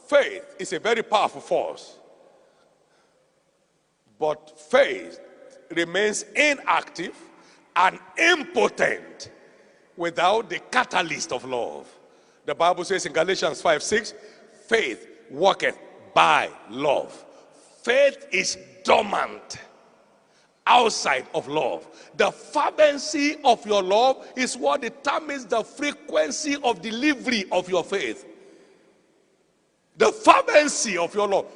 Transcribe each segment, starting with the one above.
faith is a very powerful force. But faith remains inactive and impotent without the catalyst of love. The Bible says in Galatians 5:6, faith worketh by love. Faith is dormant outside of love. The fervency of your love is what determines the frequency of delivery of your faith. The fervency of your love.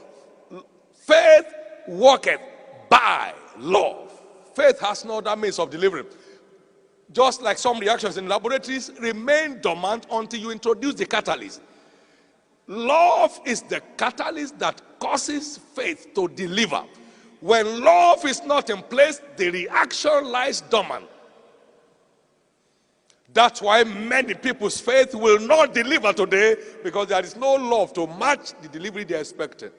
Faith worketh by love. Faith has no other means of delivery. Just like some reactions in laboratories remain dormant until you introduce the catalyst. Love is the catalyst that causes faith to deliver. When love is not in place, the reaction lies dormant. That's why many people's faith will not deliver today, because there is no love to match the delivery they are expecting.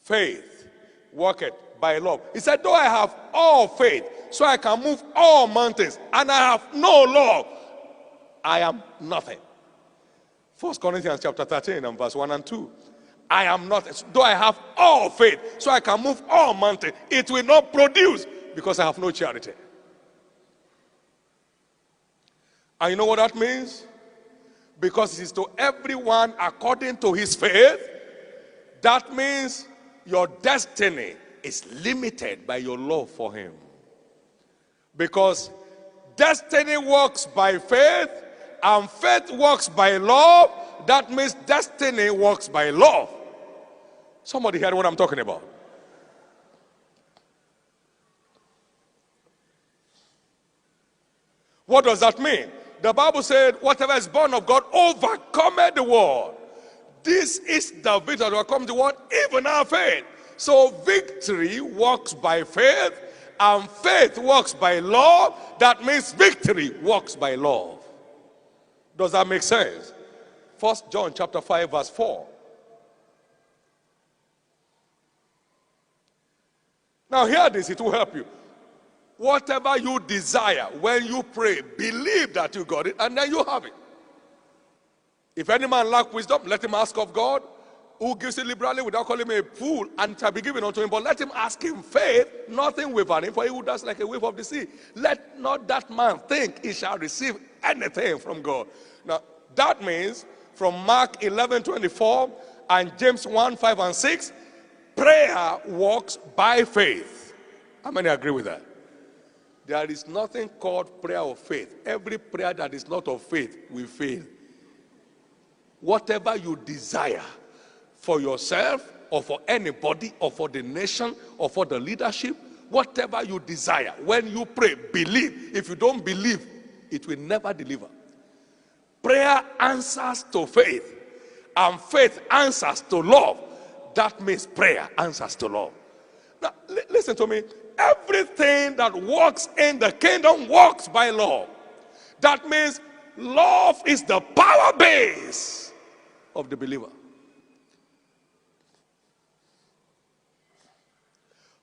Faith worketh by love. He said, though I have all faith, so I can move all mountains, and I have no love, I am nothing. 1 Corinthians chapter 13 and verse 1 and 2. I am nothing. Though I have all faith, so I can move all mountains, it will not produce, because I have no charity. And you know what that means? Because it is to everyone according to his faith. That means your destiny is limited by your love for him. Because destiny works by faith and faith works by love. That means destiny works by love. Somebody heard what I'm talking about? What does that mean? The Bible said, whatever is born of God overcometh the world. This is the victory that overcomes the world, even our faith. So victory works by faith, and faith works by love. That means victory works by love. Does that make sense? 1 John chapter 5 verse 4. Now hear this, it will help you. Whatever you desire when you pray, believe that you got it, and then you have it. If any man lack wisdom, let him ask of God, who gives it liberally without calling him a fool, and it shall be given unto him. But let him ask in faith, nothing wavering, for he who does like a wave of the sea. Let not that man think he shall receive anything from God. Now, that means from Mark 11:24 and James 1:5 and 6, prayer works by faith. How many agree with that? There is nothing called prayer of faith. Every prayer that is not of faith will fail. Whatever you desire for yourself or for anybody or for the nation or for the leadership, whatever you desire, when you pray, believe. If you don't believe, it will never deliver. Prayer answers to faith, and faith answers to love. That means prayer answers to love. Now, listen to me. Everything that works in the kingdom works by love. That means love is the power base of the believer.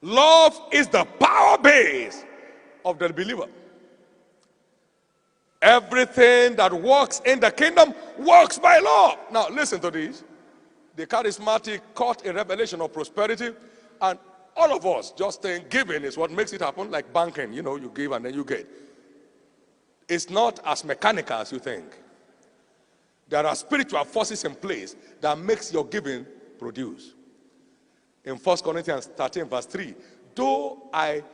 Love is the power base of the believer. Everything that works in the kingdom works by love. Now listen to this. The charismatic caught a revelation of prosperity, and all of us just think giving is what makes it happen, like banking. You know, you give and then you get. It's not as mechanical as you think. There are spiritual forces in place that makes your giving produce. In 1 Corinthians 13 verse 3, though I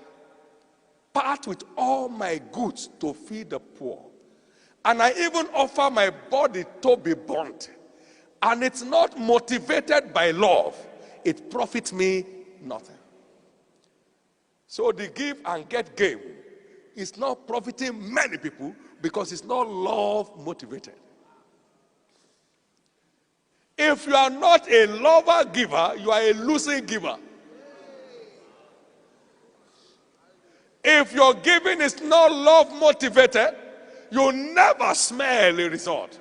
part with all my goods to feed the poor, and I even offer my body to be burnt, and it's not motivated by love, it profits me nothing. So the give and get game is not profiting many people because it's not love motivated. If you are not a lover giver, you are a losing giver. If your giving is not love motivated, you'll never smell a result.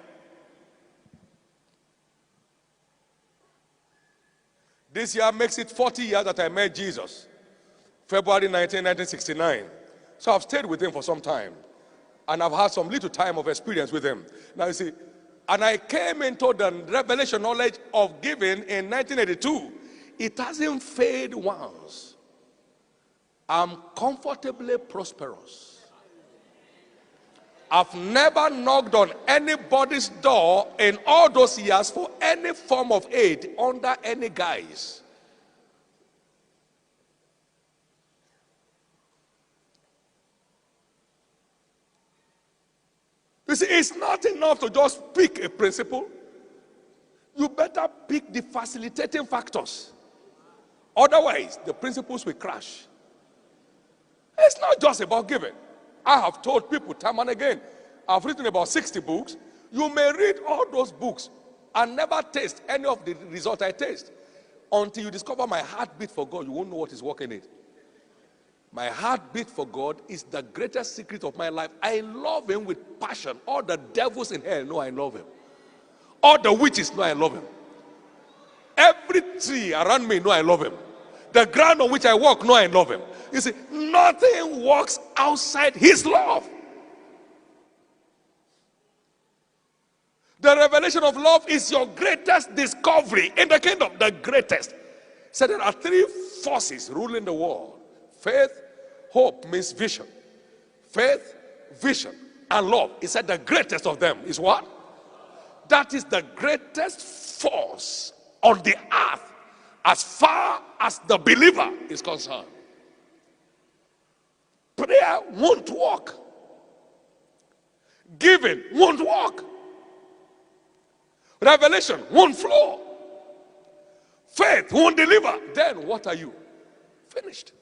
This year makes it 40 years that I met Jesus. February 19, 1969. So I've stayed with him for some time. And I've had some little time of experience with him. Now you see, And I came into the revelation knowledge of giving in 1982. It hasn't failed once. I'm comfortably prosperous. I've never knocked on anybody's door in all those years for any form of aid under any guise. You see, it's not enough to just pick a principle. You better pick the facilitating factors. Otherwise, the principles will crash. It's not just about giving. I have told people time and again, I've written about 60 books. You may read all those books and never taste any of the results I taste. Until you discover my heartbeat for God, you won't know what is working in it. My heartbeat for God is the greatest secret of my life. I love him with passion. All the devils in hell know I love him. All the witches know I love him. Every tree around me know I love him. The ground on which I walk know I love him. You see, nothing works outside his love. The revelation of love is your greatest discovery in the kingdom. The greatest. So there are three forces ruling the world. Faith, hope means vision. Faith, vision, and love. He said the greatest of them is what? That is the greatest force on the earth as far as the believer is concerned. Prayer won't work. Giving won't work. Revelation won't flow. Faith won't deliver. Then what are you? Finished.